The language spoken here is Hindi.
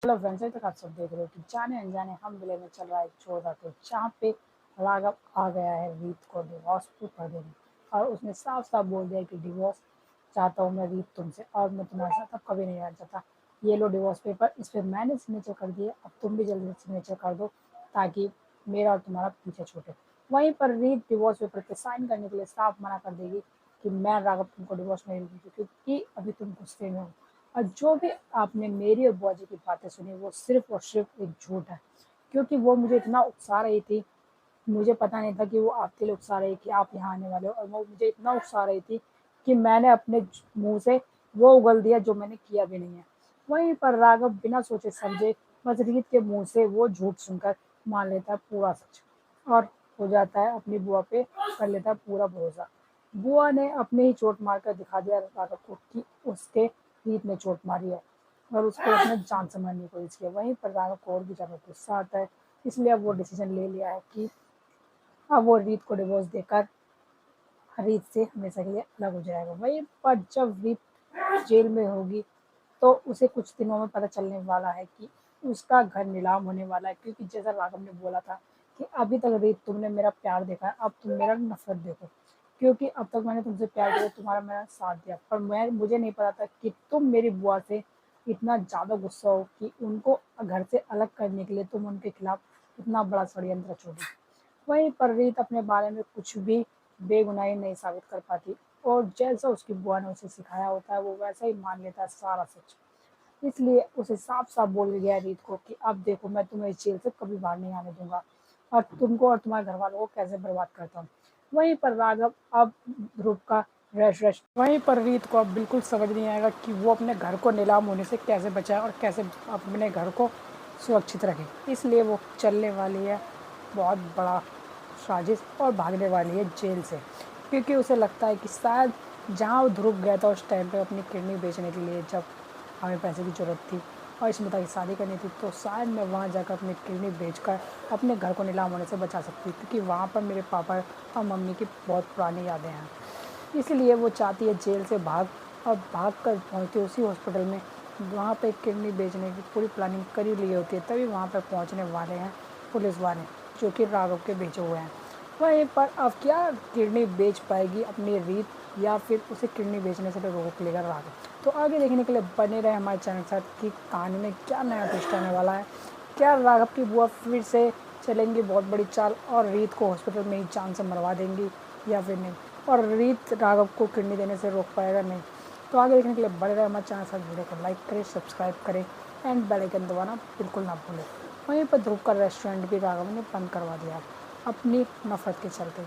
हेलो फ्रेंड्स, अभी तक आप सब देख रहे हो कि जाने अनजाने हम विलेज में चल रहा है चोर तो जहाँ पे राघव आ गया है रीत को डिवोर्स कर देने। और उसने साफ साफ बोल दिया कि डिवोर्स चाहता हूँ मैं रीत तुमसे, और मैं तुम्हारे साथ अब कभी नहीं रहना चाहता। ये लो डिवोर्स पेपर, इस पर मैंने सिग्नेचर कर दिए, अब तुम भी जल्दी से सिग्नेचर कर दो ताकि मेरा और तुम्हारा पीछे छूटे। वहीं पर रीत डिवोर्स पेपर पे साइन करने के लिए साफ मना कर देगी कि मैं राघव तुमको डिवोर्स नहीं दूंगी, क्योंकि अभी तुम गुस्से में हो। और जो भी आपने मेरी और बुआ जी की बातें सुनी वो सिर्फ और सिर्फ एक झूठ है, क्योंकि वो मुझे इतना उकसा रही थी। मुझे पता नहीं था कि वो आपके लिए उकसा रही कि आप यहाँ आने वाले हो, और वो मुझे इतना उकसा रही थी कि मैंने अपने मुंह से वो उगल दिया जो मैंने किया भी नहीं है। वहीं पर राघव बिना सोचे समझे बस रीत के मुंह से वो झूठ सुनकर मान लेता है पूरा सच, और हो जाता है अपनी बुआ पे कर लेता है पूरा भरोसा। बुआ ने अपने ही चोट मारकर दिखा दिया राघव को कि उसके रीत ने चोट मारी है, और उसको अपने जान से मारने की कोशिश की है। वहीं पर राघव को और भी ज़्यादा गुस्सा आता है, इसलिए अब वो डिसीजन ले लिया है कि अब वो रीत को डिवोर्स देकर रीत से हमेशा के लिए अलग हो जाएगा। वहीं पर जब रीत जेल में होगी तो उसे कुछ दिनों में पता चलने वाला है कि उसका घर नीलाम होने वाला है, क्योंकि जैसा राघव ने बोला था कि अभी तक रीत तुमने मेरा प्यार देखा है, अब तुम मेरा नफरत देखो। क्योंकि अब तक मैंने तुमसे प्यार किया, तुम्हारा मेरा साथ दिया, पर मुझे नहीं पता था कि तुम मेरी बुआ से इतना ज़्यादा गुस्सा हो कि उनको घर से अलग करने के लिए तुम उनके खिलाफ इतना बड़ा षड्यंत्र रचोगे। वहीं पर रीत अपने बारे में कुछ भी बेगुनाही नहीं साबित कर पाती, और जैसा उसकी बुआ ने उसे सिखाया होता है वो वैसा ही मान लेता है सारा सच। इसलिए उसे साफ साफ बोल गया रीत को कि अब देखो मैं तुम्हें इस जेल से कभी बाहर नहीं आने दूंगा, और तुमको और तुम्हारे घर वालों को कैसे बर्बाद करता हूँ। वहीं पर राघव अब ध्रुव का रेस्ट वहीं पर रीत को अब बिल्कुल समझ नहीं आएगा कि वो अपने घर को नीलाम होने से कैसे बचाए और कैसे अपने घर को सुरक्षित रखे। इसलिए वो चलने वाली है बहुत बड़ा साजिश और भागने वाली है जेल से, क्योंकि उसे लगता है कि शायद जहाँ वो ध्रुव गया था उस टाइम पे अपनी किडनी बेचने के लिए, जब हमें पैसे की ज़रूरत थी और स्मिता की शादी करनी थी, तो शायद मैं वहाँ जाकर अपनी किडनी बेचकर अपने घर को नीलाम होने से बचा सकती, क्योंकि वहाँ पर मेरे पापा और मम्मी की बहुत पुरानी यादें हैं। इसलिए वो चाहती है जेल से और भाग कर पहुँचती उसी हॉस्पिटल में। वहाँ पे किडनी बेचने की पूरी प्लानिंग करी ली होती है, तभी वहाँ पर पहुँचने वाले हैं पुलिस वाले, जो कि राघव के भेजे हुए हैं। वहीं पर अब क्या किडनी बेच पाएगी अपनी रीत, या फिर उसे किडनी बेचने से रोक लेगा राघव। तो आगे देखने के लिए बने रहे हमारे चैनल के साथ कि कहानी में क्या नया ट्विस्ट आने वाला है। क्या राघव की बुआ फिर से चलेंगी बहुत बड़ी चाल और रीत को हॉस्पिटल में ही जान से मरवा देंगी, या फिर नहीं, और रीत राघव को किडनी देने से रोक पाएगा नहीं। तो आगे देखने के लिए बने रहे हमारे चैनल के साथ, वीडियो को लाइक करें, सब्सक्राइब करें एंड बेल आइकन दबाना बिल्कुल ना भूलें। वहीं पर ध्रुव का रेस्टोरेंट भी राघव ने बंद करवा दिया अपनी नफरत के चलते।